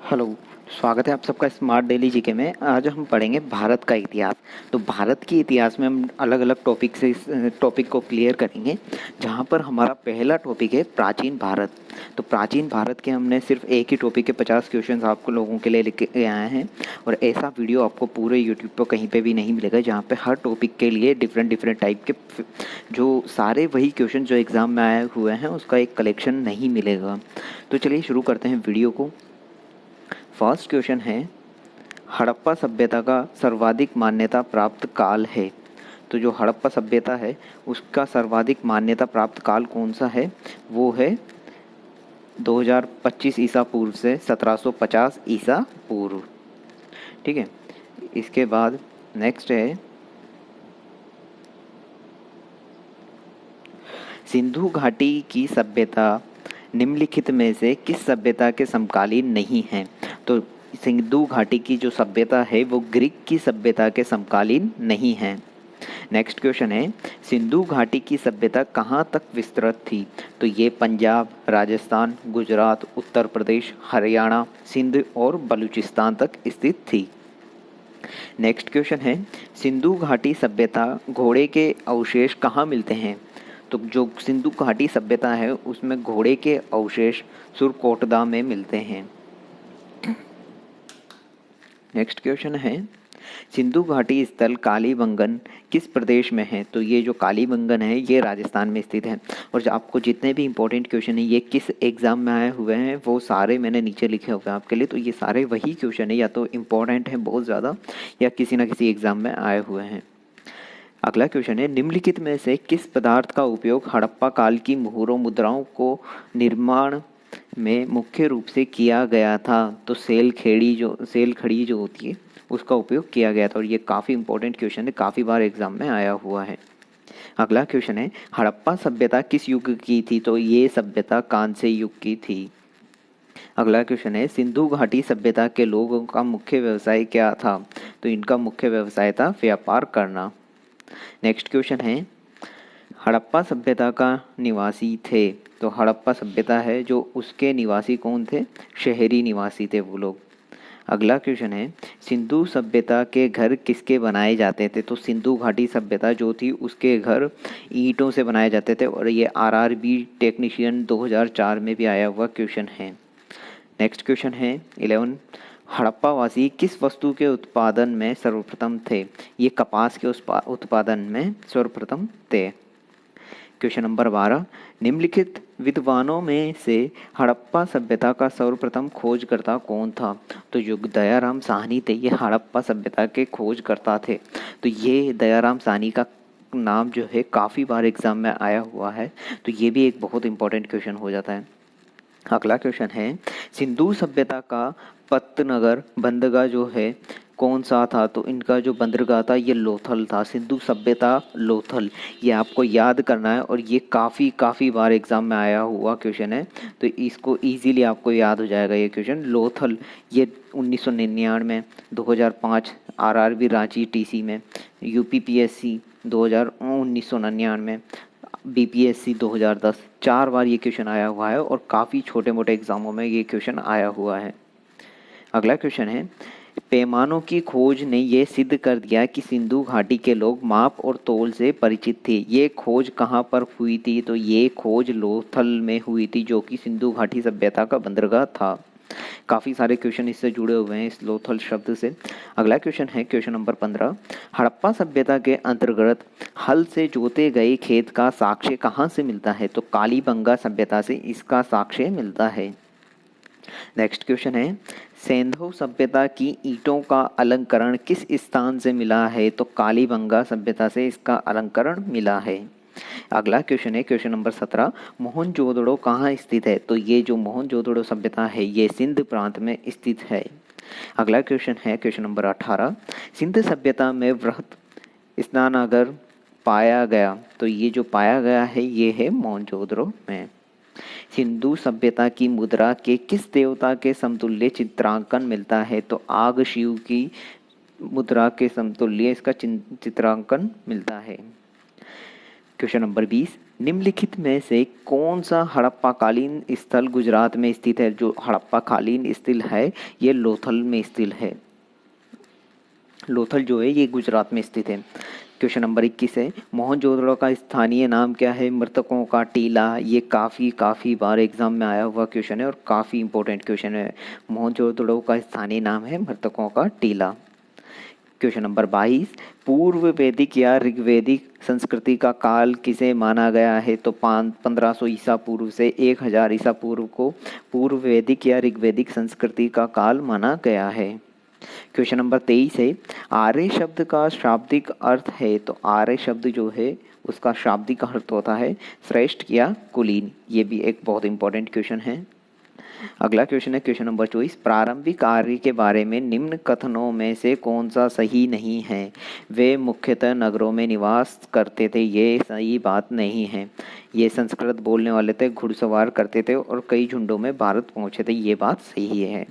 Hello. स्वागत है आप सबका स्मार्ट डेली जीके में। आज हम पढ़ेंगे भारत का इतिहास। तो भारत के इतिहास में हम अलग अलग टॉपिक से इस टॉपिक को क्लियर करेंगे। जहाँ पर हमारा पहला टॉपिक है प्राचीन भारत। तो प्राचीन भारत के हमने सिर्फ एक ही टॉपिक के 50 क्वेश्चन आपको लोगों के लिए लेके आए हैं। और ऐसा वीडियो आपको पूरे यूट्यूब पर कहीं पर भी नहीं मिलेगा, जहाँ पर हर टॉपिक के लिए डिफरेंट डिफरेंट टाइप के जो सारे वही क्वेश्चन जो एग्ज़ाम में आए हुए हैं उसका एक कलेक्शन नहीं मिलेगा। तो चलिए शुरू करते हैं वीडियो को। फर्स्ट क्वेश्चन है, हड़प्पा सभ्यता का सर्वाधिक मान्यता प्राप्त काल है। तो जो हड़प्पा सभ्यता है उसका सर्वाधिक मान्यता प्राप्त काल कौन सा है? वो है 2025 ईसा पूर्व से 1750 ईसा पूर्व। ठीक है। इसके बाद नेक्स्ट है, सिंधु घाटी की सभ्यता निम्नलिखित में से किस सभ्यता के समकालीन नहीं है? तो सिंधु घाटी की जो सभ्यता है वो ग्रीक की सभ्यता के समकालीन नहीं है। नेक्स्ट क्वेश्चन है, सिंधु घाटी की सभ्यता कहाँ तक विस्तृत थी? तो ये पंजाब, राजस्थान, गुजरात, उत्तर प्रदेश, हरियाणा, सिंध और बलूचिस्तान तक स्थित थी। नेक्स्ट क्वेश्चन है, सिंधु घाटी सभ्यता घोड़े के अवशेष कहाँ मिलते हैं? तो जो सिंधु घाटी सभ्यता है उसमें घोड़े के अवशेष सुरकोटदा में मिलते हैं। नेक्स्ट क्वेश्चन है, सिंधु घाटी स्थल कालीबंगन किस प्रदेश में है? तो ये जो कालीबंगन है ये राजस्थान में स्थित है। और जो आपको जितने भी इंपॉर्टेंट क्वेश्चन है ये किस एग्जाम में आए हुए हैं वो सारे मैंने नीचे लिखे हुए हैं आपके लिए। तो ये सारे वही क्वेश्चन है, या तो इम्पोर्टेंट है बहुत ज़्यादा या किसी ना किसी एग्जाम में आए हुए हैं। अगला क्वेश्चन है, निम्नलिखित में से किस पदार्थ का उपयोग हड़प्पा काल की मुहरों मुद्राओं को निर्माण में मुख्य रूप से किया गया था? तो सेल खड़ी जो होती है उसका उपयोग किया गया था। और ये काफ़ी इंपॉर्टेंट क्वेश्चन है, काफ़ी बार एग्जाम में आया हुआ है। अगला क्वेश्चन है, हड़प्पा सभ्यता किस युग की थी? तो ये सभ्यता कांस्य युग की थी। अगला क्वेश्चन है, सिंधु घाटी सभ्यता के लोगों का मुख्य व्यवसाय क्या था? तो इनका मुख्य व्यवसाय था व्यापार करना। नेक्स्ट क्वेश्चन है, हड़प्पा सभ्यता का निवासी थे। तो हड़प्पा सभ्यता है जो उसके निवासी कौन थे? शहरी निवासी थे वो लोग। अगला क्वेश्चन है, सिंधु सभ्यता के घर किसके बनाए जाते थे? तो सिंधु घाटी सभ्यता जो थी उसके घर ईंटों से बनाए जाते थे। और ये आरआरबी टेक्नीशियन 2004 में भी आया हुआ क्वेश्चन है। नेक्स्ट क्वेश्चन है 11, हड़प्पावासी किस वस्तु के उत्पादन में सर्वप्रथम थे? ये कपास के उत्पादन में सर्वप्रथम थे। क्वेश्चन नंबर 12, निम्नलिखित विद्वानों में से हड़प्पा सभ्यता का सर्वप्रथम खोजकर्ता कौन था? तो जो दयाराम साहनी थे ये हड़प्पा सभ्यता के खोजकर्ता थे। तो ये दयाराम साहनी का नाम जो है काफ़ी बार एग्जाम में आया हुआ है। तो ये भी एक बहुत इंपॉर्टेंट क्वेश्चन हो जाता है। अगला क्वेश्चन है, सिंधु सभ्यता का पत्तनगर बंदरगाह जो है कौन सा था? तो इनका जो बंदरगाह था ये लोथल था। सिंधु सभ्यता लोथल, ये आपको याद करना है। और ये काफ़ी बार एग्जाम में आया हुआ क्वेश्चन है, तो इसको इजीली आपको याद हो जाएगा ये क्वेश्चन। लोथल ये 1999 में, 2005 आरआरबी रांची टीसी में, यूपीपीएससी 1999 बीपीएससी 2010, 4 बार ये क्वेश्चन आया हुआ है और काफ़ी छोटे मोटे एग्जामों में ये क्वेश्चन आया हुआ है। अगला क्वेश्चन है, पैमानों की खोज ने ये सिद्ध कर दिया कि सिंधु घाटी के लोग माप और तौल से परिचित थे। ये खोज कहाँ पर हुई थी? तो ये खोज लोथल में हुई थी जो कि सिंधु घाटी सभ्यता का बंदरगाह था। काफ़ी सारे क्वेश्चन इससे जुड़े हुए हैं इस लोथल शब्द से। अगला क्वेश्चन है क्वेश्चन नंबर 15, हड़प्पा सभ्यता के अंतर्गत हल से जोते गए खेत का साक्ष्य कहाँ से मिलता है? तो कालीबंगा सभ्यता से इसका साक्ष्य मिलता है। नेक्स्ट क्वेश्चन है, सिंधु सभ्यता की ईंटों का अलंकरण किस स्थान से मिला है? तो कालीबंगा सभ्यता से इसका अलंकरण मिला है। अगला क्वेश्चन है क्वेश्चन नंबर 17, मोहनजोदड़ो कहाँ स्थित है? तो ये जो मोहनजोदड़ो सभ्यता है ये सिंध प्रांत में स्थित है। अगला क्वेश्चन है क्वेश्चन नंबर 18, सिंध सभ्यता में वृहत स्नानागार पाया गया। तो ये जो पाया गया है ये है मोहनजोदड़ो में। सिंधु सभ्यता की मुद्रा के किस देवता के समतुल्य चित्रांकन मिलता है? तो आग शिव की मुद्रा के समतुल्य इसका चित्रांकन मिलता है। क्वेश्चन नंबर 20, निम्नलिखित में से कौन सा हड़प्पाकालीन स्थल गुजरात में स्थित है? जो हड़प्पाकालीन स्थल है ये लोथल में स्थित है। लोथल जो है ये गुजरात में स्थित है। क्वेश्चन नंबर 21 है, मोहनजोदड़ो का स्थानीय नाम क्या है? मृतकों का टीला। ये काफ़ी बार एग्जाम में आया हुआ क्वेश्चन है और काफ़ी इंपॉर्टेंट क्वेश्चन है। मोहनजोदड़ो का स्थानीय नाम है मृतकों का टीला। क्वेश्चन नंबर 22, पूर्व वैदिक या ऋग्वैदिक संस्कृति का काल किसे माना गया है? तो 1500 ईसा पूर्व से 1000 ईसा पूर्व को पूर्व वैदिक या ऋग्वैदिक संस्कृति का काल माना गया है। क्वेश्चन नंबर 23 है, आर्य शब्द का शाब्दिक अर्थ है? तो आर्य शब्द जो है उसका शाब्दिक अर्थ होता है श्रेष्ठ या कुलीन। ये भी एक बहुत इंपॉर्टेंट क्वेश्चन है। अगला क्वेश्चन है क्वेश्चन नंबर 24, प्रारंभिक आर्य के बारे में निम्न कथनों में से कौन सा सही नहीं है? वे मुख्यतः नगरों में निवास करते थे। ये सही बात नहीं है। ये संस्कृत बोलने वाले थे, घुड़सवार करते थे और कई झुंडों में भारत पहुंचे थे। ये बात सही है।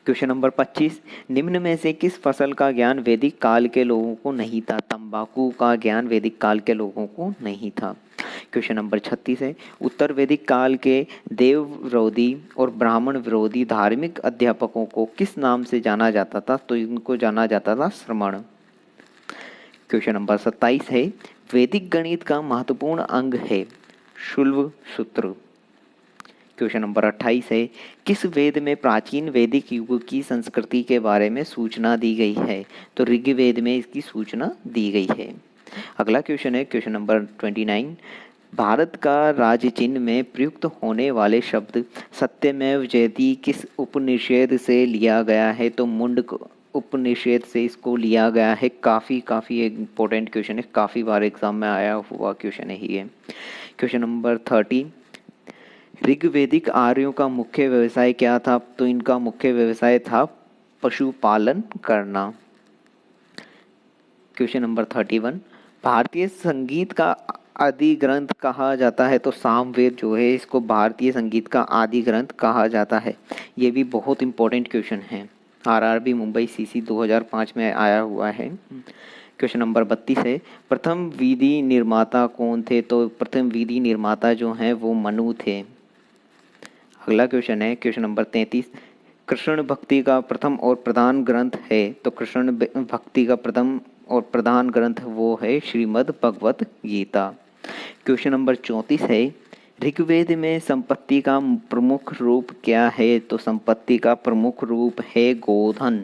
क्वेश्चन नंबर 25, निम्न में से किस फसल का ज्ञान वैदिक काल के लोगों को नहीं था? तंबाकू का ज्ञान वैदिक काल के लोगों को नहीं था। क्वेश्चन नंबर 36 है, उत्तर वैदिक काल के देव विरोधी और ब्राह्मण विरोधी धार्मिक अध्यापकों को किस नाम से जाना जाता था? तो इनको जाना जाता था श्रमण। क्वेश्चन नंबर 27 है, वैदिक गणित का महत्वपूर्ण अंग है? शुल्ब सूत्र। क्वेश्चन नंबर 28 है, किस वेद में प्राचीन वैदिक युग की संस्कृति के बारे में सूचना दी गई है? तो ऋग्वेद में इसकी सूचना दी गई है। अगला क्वेश्चन है क्वेश्चन नंबर 29, भारत का राज्य चिन्ह में प्रयुक्त होने वाले शब्द सत्यमेव जयते किस उपनिषद से लिया गया है? तो मुंडक उपनिषद से इसको लिया गया है। काफ़ी इम्पोर्टेंट क्वेश्चन है, काफ़ी बार एग्जाम में आया हुआ क्वेश्चन है ये। क्वेश्चन नंबर 30, ऋग्वैदिक आर्यों का मुख्य व्यवसाय क्या था? तो इनका मुख्य व्यवसाय था पशुपालन करना। क्वेश्चन नंबर 31, भारतीय संगीत का आदि ग्रंथ कहा जाता है? तो सामवेद जो है इसको भारतीय संगीत का आदि ग्रंथ कहा जाता है। ये भी बहुत इंपॉर्टेंट क्वेश्चन है, आरआरबी मुंबई सीसी 2005 में आया हुआ है। क्वेश्चन नंबर 32 है, प्रथम विधि निर्माता कौन थे? तो प्रथम विधि निर्माता जो हैं वो मनु थे। अगला क्वेश्चन है क्वेश्चन नंबर 33, कृष्ण भक्ति का प्रथम और प्रधान ग्रंथ है? तो कृष्ण भक्ति का प्रथम और प्रधान ग्रंथ वो है श्रीमद् भगवत गीता। क्वेश्चन नंबर 34 है, ऋग्वेद में संपत्ति का प्रमुख रूप क्या है? तो संपत्ति का प्रमुख रूप है गोधन।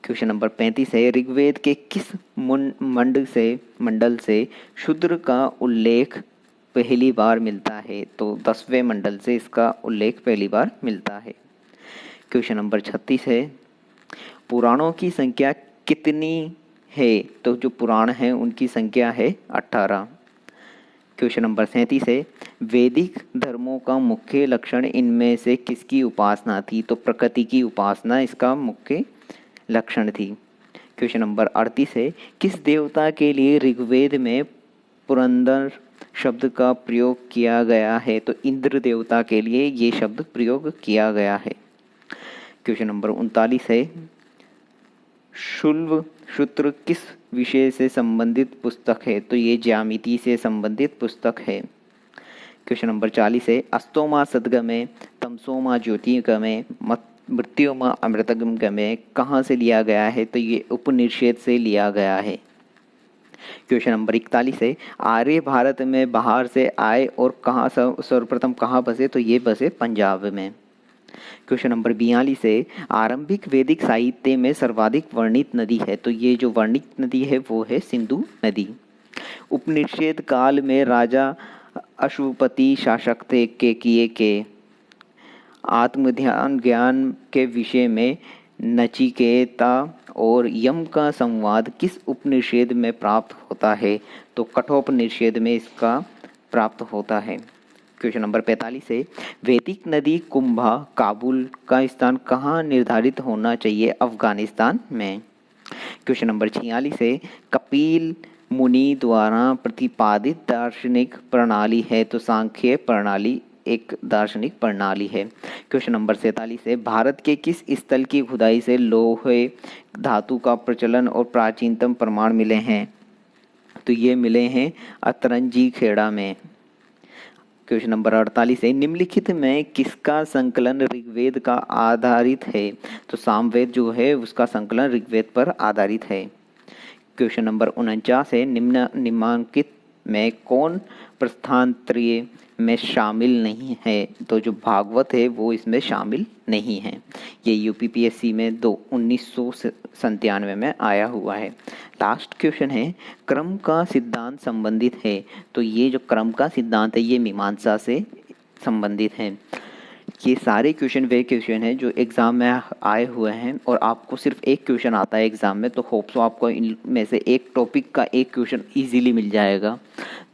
क्वेश्चन नंबर 35 है, ऋग्वेद के किस मंडल से शूद्र का उल्लेख पहली बार मिलता है? तो 10वें मंडल से इसका उल्लेख पहली बार मिलता है। क्वेश्चन नंबर 36 है, पुराणों की संख्या कितनी है? तो जो पुराण हैं उनकी संख्या है 18। क्वेश्चन नंबर 37 है, वैदिक धर्मों का मुख्य लक्षण इनमें से किसकी उपासना थी? तो प्रकृति की उपासना इसका मुख्य लक्षण थी। क्वेश्चन नंबर 38 है, किस देवता के लिए ऋग्वेद में पुरंदर शब्द का प्रयोग किया गया है? तो इंद्र देवता के लिए ये शब्द प्रयोग किया गया है। क्वेश्चन नंबर 39 है, शुल्ब सूत्र किस विषय से संबंधित पुस्तक है? तो ये ज्यामिति से संबंधित पुस्तक है। क्वेश्चन नंबर 40 है, अस्तोमा सद्गमे तमसोमा ज्योतिर्गमे मृत्योमा अमृतगमे कहाँ से लिया गया है? तो ये उपनिषद से लिया गया है। क्वेश्चन नंबर 41 है, आर्य भारत में बाहर से आए और कहाँ सर्वप्रथम कहाँ बसे? तो ये बसे पंजाब में। क्वेश्चन नंबर 42 है, आरंभिक वैदिक साहित्य में सर्वाधिक वर्णित नदी है? तो ये जो वर्णित नदी है वो है सिंधु नदी। उपनिषद काल में राजा अश्वपति शासक थे के आत्मध्यान ज्ञान के विषय में नचिकेता और यम का संवाद किस उपनिषद में प्राप्त होता है? तो कठोपनिषद में इसका प्राप्त होता है। क्वेश्चन नंबर 45 है, वैदिक नदी कुंभा काबुल का स्थान कहाँ निर्धारित होना चाहिए? अफगानिस्तान में। क्वेश्चन नंबर 46 है, कपिल मुनि द्वारा प्रतिपादित दार्शनिक प्रणाली है? तो सांख्य प्रणाली एक दार्शनिक प्रणाली है। क्वेश्चन नंबर 47 है, भारत के किस स्थल की खुदाई से लोहे धातु का प्रचलन और प्राचीनतम प्रमाण मिले हैं? तो ये मिले हैं अतरंजी खेड़ा में। क्वेश्चन नंबर 48 है, निम्नलिखित में किसका संकलन ऋग्वेद का आधारित है? तो सामवेद जो है उसका संकलन ऋग्वेद पर आधारित है। क्वेश्चन नंबर 49 है, निम्नांकित में कौन प्रस्थानत्रय में शामिल नहीं है? तो जो भागवत है वो इसमें शामिल नहीं है। ये यूपीपीएससी में 1997 में आया हुआ है। लास्ट क्वेश्चन है, क्रम का सिद्धांत संबंधित है? तो ये जो क्रम का सिद्धांत है ये मीमांसा से संबंधित है। ये सारे क्वेश्चन वे क्वेश्चन हैं जो एग्ज़ाम में आए हुए हैं और आपको सिर्फ एक क्वेश्चन आता है एग्ज़ाम में, तो होप सो आपको इनमें से एक टॉपिक का एक क्वेश्चन इजीली मिल जाएगा।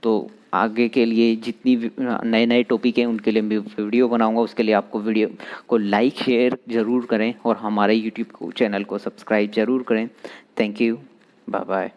तो आगे के लिए जितनी नए नए टॉपिक हैं उनके लिए मैं वीडियो बनाऊंगा, उसके लिए आपको वीडियो को लाइक शेयर ज़रूर करें और हमारे यूट्यूब चैनल को सब्सक्राइब ज़रूर करें। Thank you, bye bye.